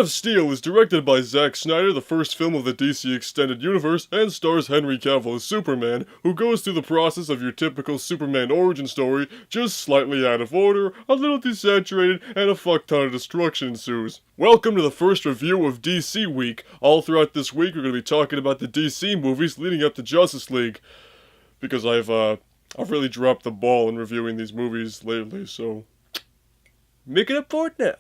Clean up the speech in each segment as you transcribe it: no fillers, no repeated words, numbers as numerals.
of Steel is directed by Zack Snyder, the first film of the DC Extended Universe, and stars Henry Cavill as Superman, who goes through the process of your typical Superman origin story, just slightly out of order, a little desaturated, and a fuck ton of destruction ensues. Welcome to the first review of DC Week. All throughout this week, we're going to be talking about the DC movies leading up to Justice League, because I've really dropped the ball in reviewing these movies lately, so making up for it now.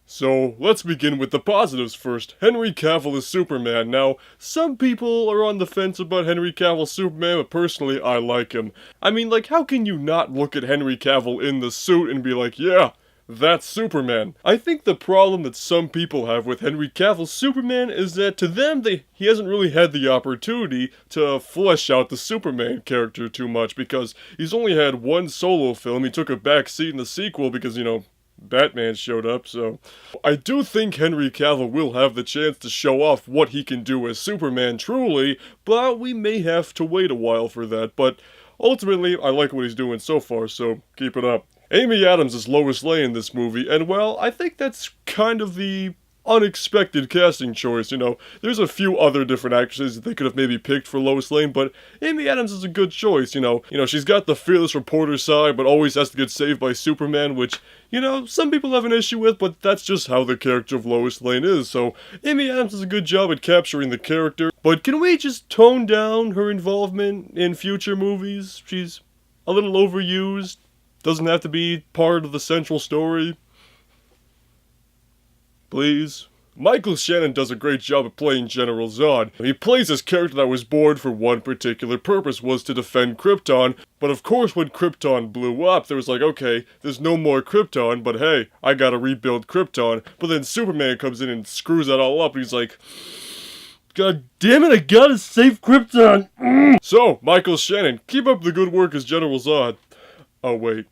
So, let's begin with the positives first. Henry Cavill is Superman. Now, some people are on the fence about Henry Cavill's Superman, but personally, I like him. I mean, like, how can you not look at Henry Cavill in the suit and be like, yeah, that's Superman? I think the problem that some people have with Henry Cavill's Superman is that to them, he hasn't really had the opportunity to flesh out the Superman character too much, because he's only had one solo film. He took a back seat in the sequel because, Batman showed up, so I do think Henry Cavill will have the chance to show off what he can do as Superman truly, but we may have to wait a while for that. But ultimately, I like what he's doing so far, so keep it up. Amy Adams is Lois Lane in this movie, and well, I think that's kind of the unexpected casting choice, There's a few other different actresses that they could have maybe picked for Lois Lane, but Amy Adams is a good choice, She's got the fearless reporter side, but always has to get saved by Superman, which, some people have an issue with, but that's just how the character of Lois Lane is, so Amy Adams does a good job at capturing the character. But can we just tone down her involvement in future movies? She's a little overused, doesn't have to be part of the central story. Please. Michael Shannon does a great job at playing General Zod. He plays this character that was born for one particular purpose, was to defend Krypton, but of course when Krypton blew up, there was like, okay, there's no more Krypton, but hey, I gotta rebuild Krypton. But then Superman comes in and screws that all up, and he's like, God damn it, I gotta save Krypton! So, Michael Shannon, keep up the good work as General Zod. Oh wait,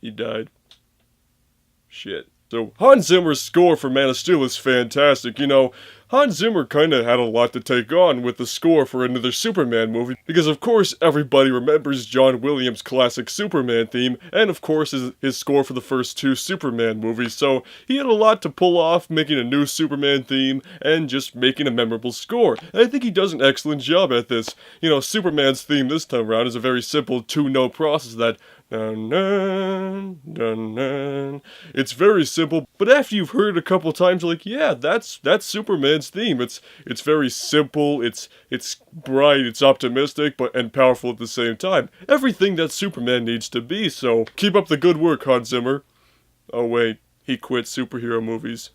he died. Shit. So, Hans Zimmer's score for Man of Steel is fantastic. Hans Zimmer kinda had a lot to take on with the score for another Superman movie, because of course everybody remembers John Williams' classic Superman theme, and of course his score for the first two Superman movies, so he had a lot to pull off making a new Superman theme, and just making a memorable score. And I think he does an excellent job at this. Superman's theme this time around is a very simple two-note process that dun, dun, dun, dun. It's very simple, but after you've heard it a couple times, you're like, yeah, that's Superman's theme. It's very simple, it's bright, it's optimistic, and powerful at the same time. Everything that Superman needs to be, so keep up the good work, Hans Zimmer. Oh wait, he quit superhero movies.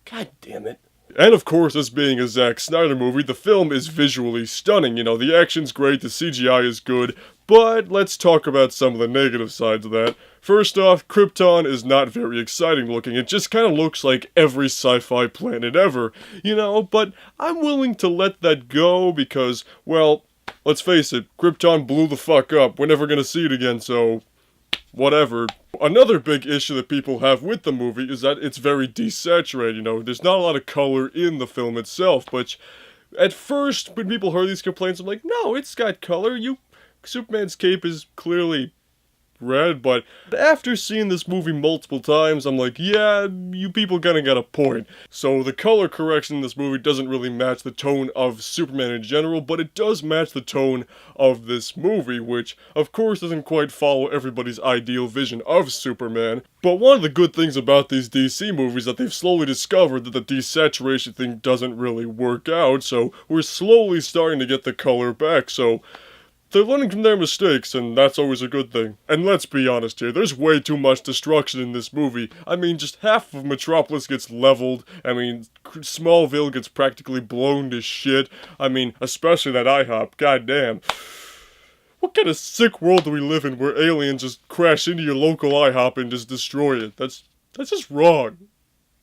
God damn it. And of course, this being a Zack Snyder movie, the film is visually stunning. The action's great, the CGI is good, but let's talk about some of the negative sides of that. First off, Krypton is not very exciting looking. It just kind of looks like every sci-fi planet ever, but I'm willing to let that go because, well, let's face it, Krypton blew the fuck up. We're never gonna see it again, so whatever. Another big issue that people have with the movie is that it's very desaturated, There's not a lot of color in the film itself, but at first, when people heard these complaints, I'm like, no, it's got color. Superman's cape is clearly red, but after seeing this movie multiple times, I'm like, yeah, you people kinda got a point. So the color correction in this movie doesn't really match the tone of Superman in general, but it does match the tone of this movie, which, of course, doesn't quite follow everybody's ideal vision of Superman. But one of the good things about these DC movies is that they've slowly discovered that the desaturation thing doesn't really work out, so we're slowly starting to get the color back, so they're learning from their mistakes, and that's always a good thing. And let's be honest here, there's way too much destruction in this movie. I mean, just half of Metropolis gets leveled. I mean, Smallville gets practically blown to shit. I mean, especially that IHOP, goddamn. What kind of sick world do we live in where aliens just crash into your local IHOP and just destroy it? That's just wrong.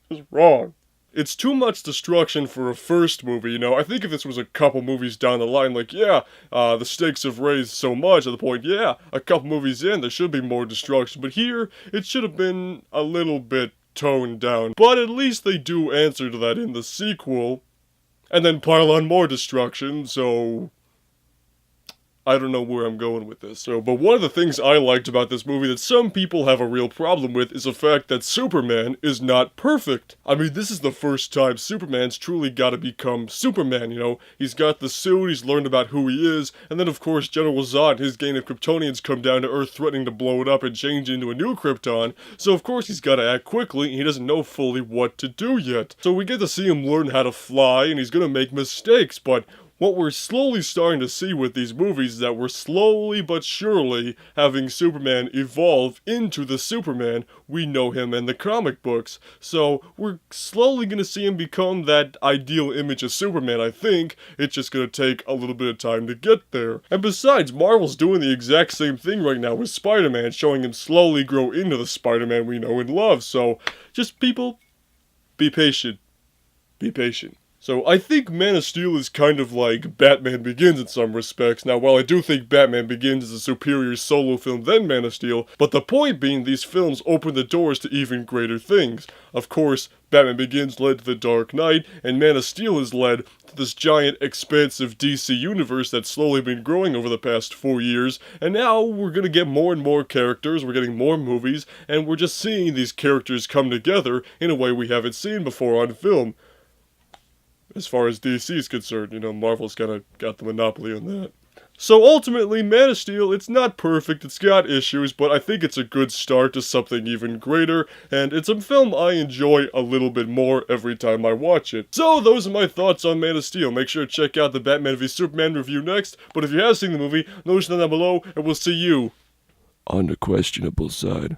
It's wrong. It's too much destruction for a first movie, I think if this was a couple movies down the line, like, yeah, the stakes have raised so much at the point, yeah, a couple movies in, there should be more destruction, but here, it should have been a little bit toned down. But at least they do answer to that in the sequel, and then pile on more destruction, so I don't know where I'm going with this. So, but one of the things I liked about this movie that some people have a real problem with is the fact that Superman is not perfect. I mean, this is the first time Superman's truly got to become Superman, you know? He's got the suit, he's learned about who he is, and then of course General Zod, his gang of Kryptonians come down to Earth threatening to blow it up and change into a new Krypton, so of course he's got to act quickly, and he doesn't know fully what to do yet. So we get to see him learn how to fly, and he's gonna make mistakes, but what we're slowly starting to see with these movies is that we're slowly but surely having Superman evolve into the Superman we know him in the comic books. So we're slowly going to see him become that ideal image of Superman, I think. It's just going to take a little bit of time to get there. And besides, Marvel's doing the exact same thing right now with Spider-Man, showing him slowly grow into the Spider-Man we know and love. So just people, be patient. Be patient. So I think Man of Steel is kind of like Batman Begins in some respects. Now, while I do think Batman Begins is a superior solo film than Man of Steel, but the point being these films open the doors to even greater things. Of course, Batman Begins led to The Dark Knight, and Man of Steel has led to this giant, expansive DC universe that's slowly been growing over the past 4 years, and now we're gonna get more and more characters, we're getting more movies, and we're just seeing these characters come together in a way we haven't seen before on film. As far as DC is concerned, you know, Marvel's kind of got the monopoly on that. So ultimately, Man of Steel, it's not perfect, it's got issues, but I think it's a good start to something even greater, and it's a film I enjoy a little bit more every time I watch it. So those are my thoughts on Man of Steel. Make sure to check out the Batman v Superman review next, but if you have seen the movie, notice down below, and we'll see you on the questionable side.